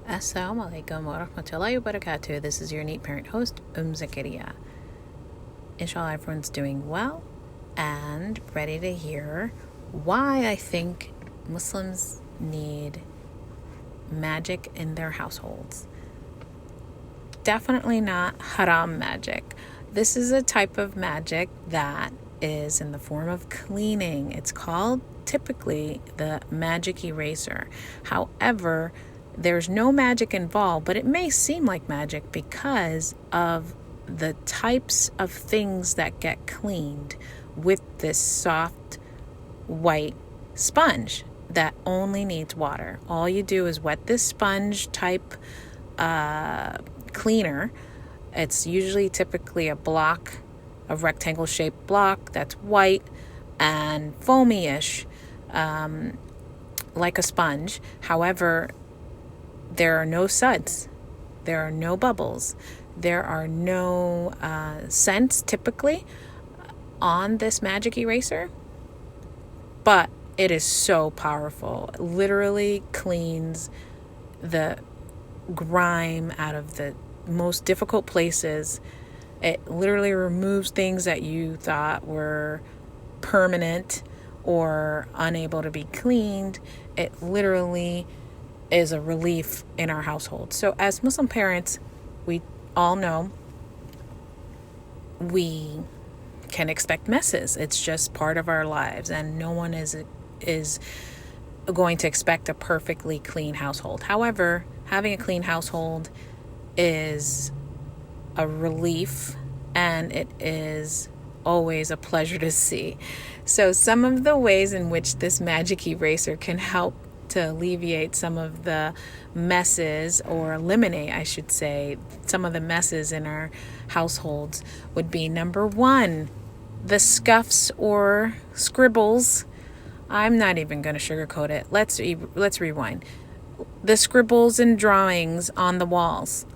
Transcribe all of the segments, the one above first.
Assalamu alaikum wa rahmatullahi wa barakatuh. This is your neat parent host, Zakaria. Inshallah, everyone's doing well and ready to hear why I think Muslims need magic in their households. Definitely not haram magic. This is a type of magic that is in the form of cleaning. It's called typically the magic eraser. However, there's no magic involved, but it may seem like magic because of the types of things that get cleaned with this soft white sponge that only needs water. All you do is wet this sponge type cleaner. It's usually typically a block, a rectangle shaped block that's white and foamy-ish, like a sponge. However, there are no suds, there are no bubbles, there are no scents typically on this magic eraser, but it is so powerful. It literally cleans the grime out of the most difficult places. It literally removes things that you thought were permanent or unable to be cleaned. It literally is a relief in our household. So as Muslim parents, we all know we can expect messes. It's just part of our lives, and no one is going to expect a perfectly clean household. However, having a clean household is a relief, and it is always a pleasure to see. So some of the ways in which this magic eraser can help to alleviate some of the messes, or eliminate, I should say, some of the messes in our households would be: number one, the scuffs or scribbles. I'm not even going to sugarcoat it. Let's rewind. The scribbles and drawings on the walls.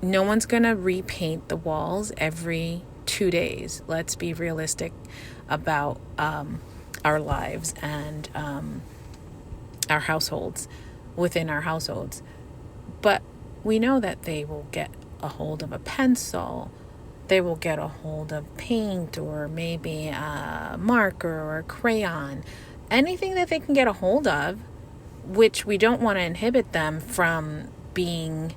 No one's going to repaint the walls every 2 days. Let's be realistic about our lives and our households, within our households. But we know that they will get a hold of a pencil, they will get a hold of paint, or maybe a marker or a crayon, anything that they can get a hold of, which we don't want to inhibit them from being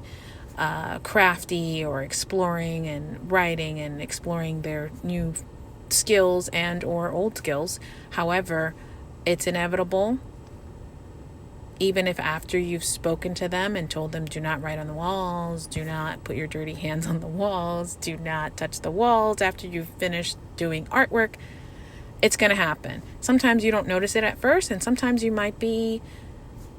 crafty or exploring and writing and exploring their new skills and or old skills. However, it's inevitable. Even if after you've spoken to them and told them, do not write on the walls, do not put your dirty hands on the walls, do not touch the walls after you've finished doing artwork, it's going to happen. Sometimes you don't notice it at first, and sometimes you might be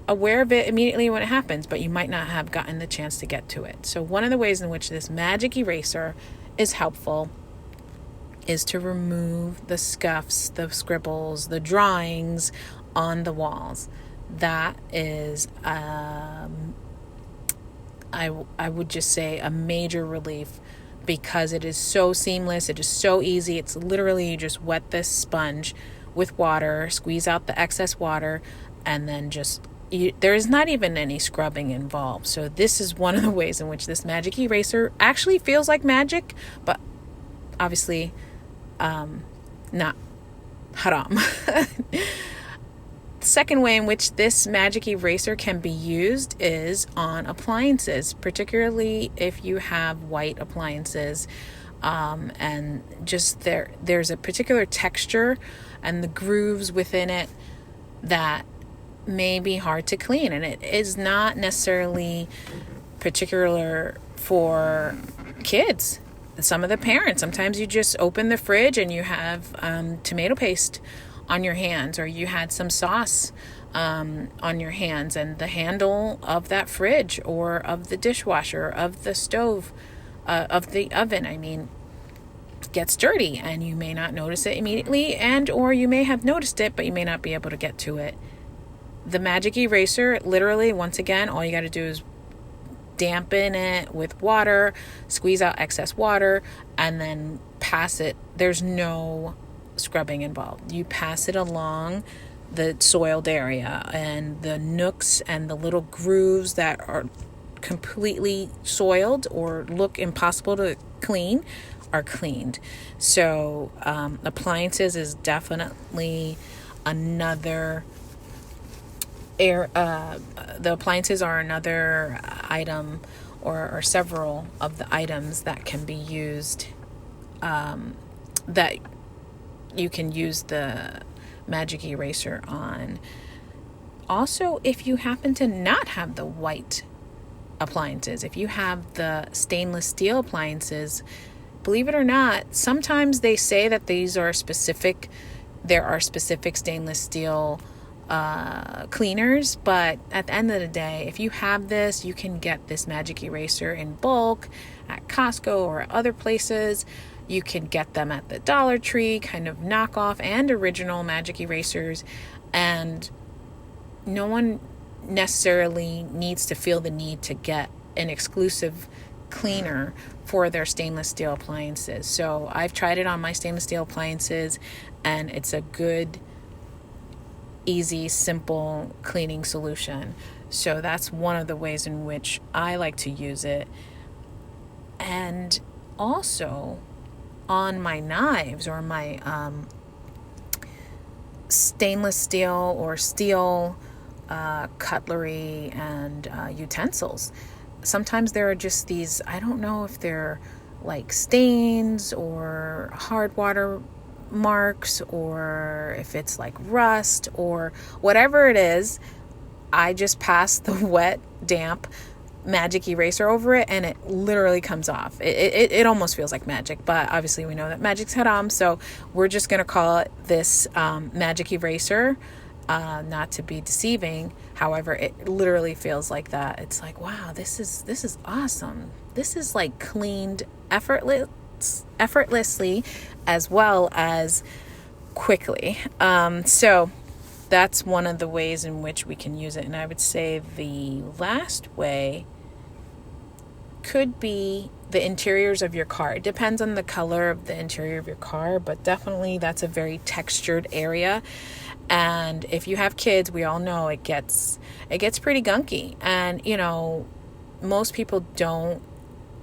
aware of it immediately when it happens, but you might not have gotten the chance to get to it. So one of the ways in which this magic eraser is helpful is to remove the scuffs, the scribbles, the drawings on the walls. That is, I would just say, a major relief, because it is so seamless. It is so easy. It's literally, you just wet this sponge with water, squeeze out the excess water, and then there is not even any scrubbing involved. So this is one of the ways in which this magic eraser actually feels like magic, but obviously not haram. Second way in which this magic eraser can be used is on appliances, particularly if you have white appliances, and just there's a particular texture and the grooves within it that may be hard to clean, and it is not necessarily particular for kids. Some of the parents, sometimes you just open the fridge and you have tomato paste on your hands, or you had some sauce on your hands, and the handle of that fridge or of the dishwasher, of the stove, of the oven, gets dirty, and you may not notice it immediately, and or you may have noticed it, but you may not be able to get to it. The magic eraser, literally, once again, all you got to do is dampen it with water, squeeze out excess water, and then pass it. There's no scrubbing involved. You pass it along the soiled area, and the nooks and the little grooves that are completely soiled or look impossible to clean are cleaned. So appliances is definitely another the appliances are another item, or several of the items that can be used, that you can use the magic eraser on. Also, if you happen to not have the white appliances, if you have the stainless steel appliances, believe it or not, sometimes they say that there are specific stainless steel cleaners, but at the end of the day, if you have this, you can get this magic eraser in bulk at Costco or other places. You can get them at the Dollar Tree, kind of knockoff and original magic erasers, and no one necessarily needs to feel the need to get an exclusive cleaner for their stainless steel appliances. So I've tried it on my stainless steel appliances, and it's a good, easy, simple cleaning solution. So that's one of the ways in which I like to use it. And also on my knives, or my stainless steel or steel cutlery and utensils, sometimes there are just these, I don't know if they're like stains or hard water marks, or if it's like rust or whatever it is. I just pass the wet, damp magic eraser over it, and it literally comes off. It almost feels like magic, but obviously we know that magic's haram, so we're just going to call it this magic eraser, not to be deceiving. However, it literally feels like that. It's like, wow, this is awesome. This is like cleaned effortlessly as well as quickly. So that's one of the ways in which we can use it. And I would say the last way could be the interiors of your car. It depends on the color of the interior of your car, but definitely that's a very textured area. And if you have kids, we all know it gets pretty gunky. And, most people don't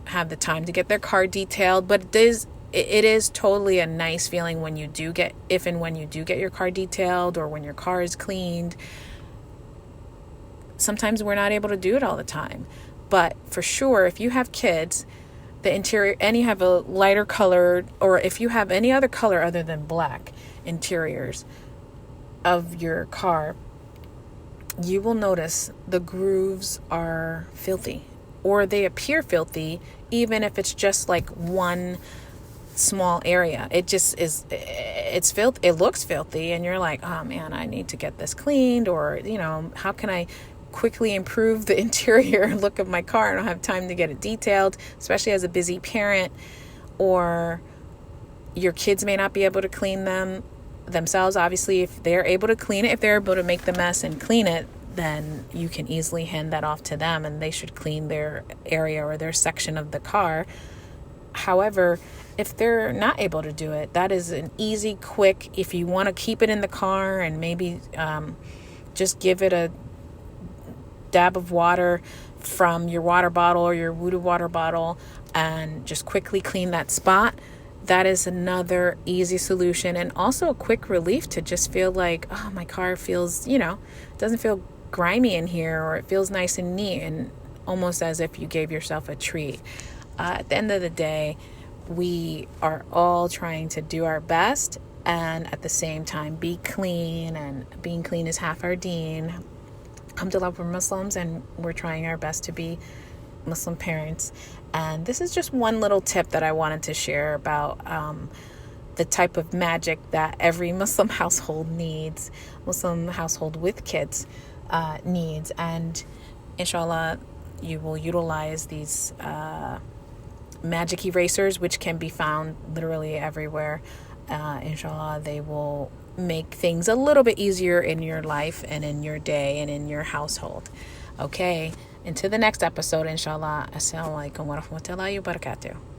have the time to get their car detailed, but it is totally a nice feeling when you do get your car detailed, or when your car is cleaned. Sometimes we're not able to do it all the time, but for sure, if you have kids, the interior, and you have a lighter color, or if you have any other color other than black interiors of your car, you will notice the grooves are filthy, or they appear filthy, even if it's just like one small area. It just is, it's filth. It looks filthy, and you're like, oh man, I need to get this cleaned, or how can I quickly improve the interior look of my car? I don't have time to get it detailed, especially as a busy parent, or your kids may not be able to clean themselves. Obviously, if they're able to clean it, if they're able to make the mess and clean it, then you can easily hand that off to them, and they should clean their area or their section of the car. However, if they're not able to do it, that is an easy, quick, if you want to keep it in the car and maybe just give it a dab of water from your water bottle or your voodoo water bottle and just quickly clean that spot. That is another easy solution, and also a quick relief to just feel like, oh, my car feels, doesn't feel grimy in here, or it feels nice and neat, and almost as if you gave yourself a treat. At the end of the day, we are all trying to do our best, and at the same time be clean, and being clean is half our deen. Alhamdulillah, we're Muslims, and we're trying our best to be Muslim parents. And this is just one little tip that I wanted to share about the type of magic that every Muslim household needs, Muslim household with kids needs. And inshallah, you will utilize these magic erasers, which can be found literally everywhere. Inshallah, they will make things a little bit easier in your life and in your day and in your household. Okay, until the next episode, inshallah. Assalamu alaikum wa rahmatullahi wa barakatuh.